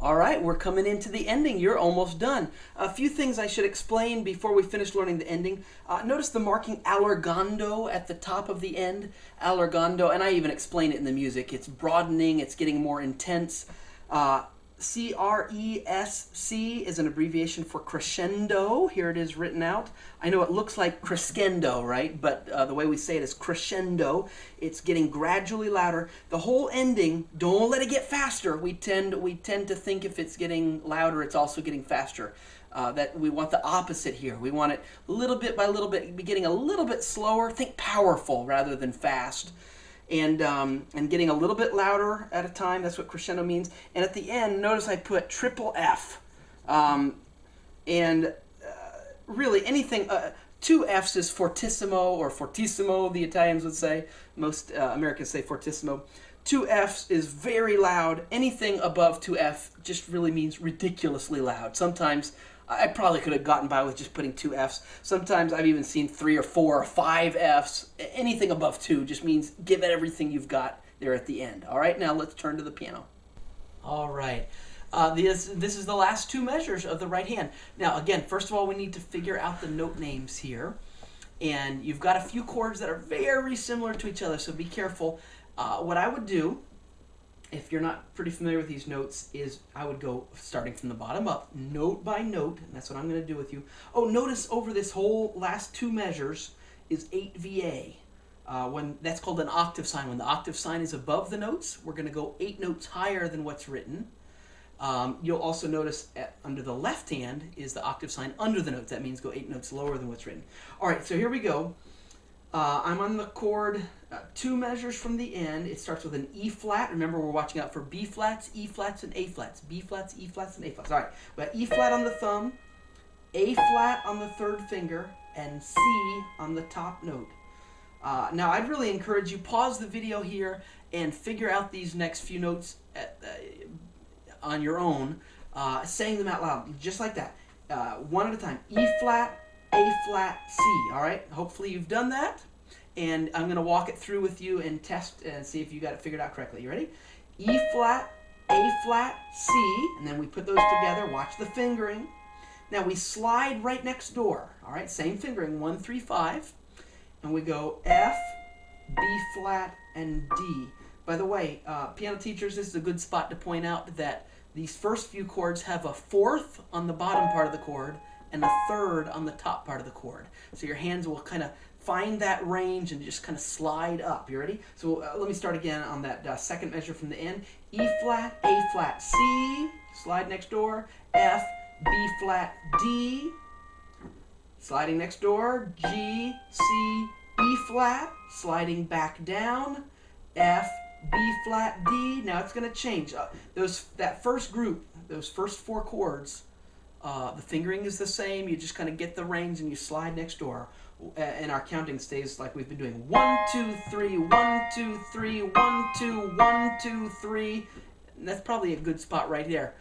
All right, we're coming into the ending. You're almost done. A few things I should explain before we finish learning the ending. Notice the marking allargando at the top of the end. Allargando, and I even explain it in the music. It's broadening, it's getting more intense. C-R-E-S-C is an abbreviation for crescendo. Here it is written out. I know it looks like crescendo, right? But the way we say it is crescendo. It's getting gradually louder. The whole ending, don't let it get faster. We tend to think if it's getting louder, it's also getting faster. That we want the opposite here. We want it little bit by little bit, be getting a little bit slower. Think powerful rather than fast. And getting a little bit louder at a time. That's what crescendo means. And at the end, notice I put triple F. Really, anything, two Fs is fortissimo or fortissimo, the Italians would say. Most Americans say fortissimo. Two Fs is very loud. Anything above 2F just really means ridiculously loud. Sometimes I probably could have gotten by with just putting 2 Fs. Sometimes I've even seen 3 or 4 or 5 Fs. Anything above 2 just means give it everything you've got there at the end. All right, now let's turn to the piano. All right. This is the last 2 measures of the right hand. Now, again, first of all, we need to figure out the note names here. And you've got a few chords that are very similar to each other, so be careful. What I would do, if you're not pretty familiar with these notes, is I would go starting from the bottom up, note by note, and that's what I'm going to do with you. Oh, notice over this whole last 2 measures is 8 VA. When that's called an octave sign. When the octave sign is above the notes, we're going to go 8 notes higher than what's written. You'll also notice under the left hand is the octave sign under the notes. That means go 8 notes lower than what's written. All right, so here we go. I'm on the chord 2 measures from the end. It starts with an E flat. Remember, we're watching out for B flats, E flats, and A flats. B flats, E flats, and A flats. All right, we got E flat on the thumb, A flat on the 3rd finger, and C on the top note. Now, I'd really encourage you, pause the video here and figure out these next few notes on your own, saying them out loud, just like that. One at a time. E flat, A flat, C. All right, hopefully you've done that. And I'm going to walk it through with you and test and see if you got it figured out correctly. You ready? E flat, A flat, C, and then we put those together. Watch the fingering. Now we slide right next door. All right, same fingering, 1, 3, 5, and we go F, B flat, and D. By the way, piano teachers, this is a good spot to point out that these first few chords have a 4th on the bottom part of the chord and a 3rd on the top part of the chord. So your hands will kind of find that range and just kind of slide up. You ready? So let me start again on that 2nd measure from the end. E flat, A flat, C, slide next door, F, B flat, D, sliding next door, G, C, E flat, sliding back down, F, B flat, D. Now it's going to change. That first group, those first 4 chords, the fingering is the same. You just kind of get the range and you slide next door. And our counting stays like we've been doing. 1, 2, 3, 1, 2, 3, 1, 2, 1, 2, 3. And that's probably a good spot right there.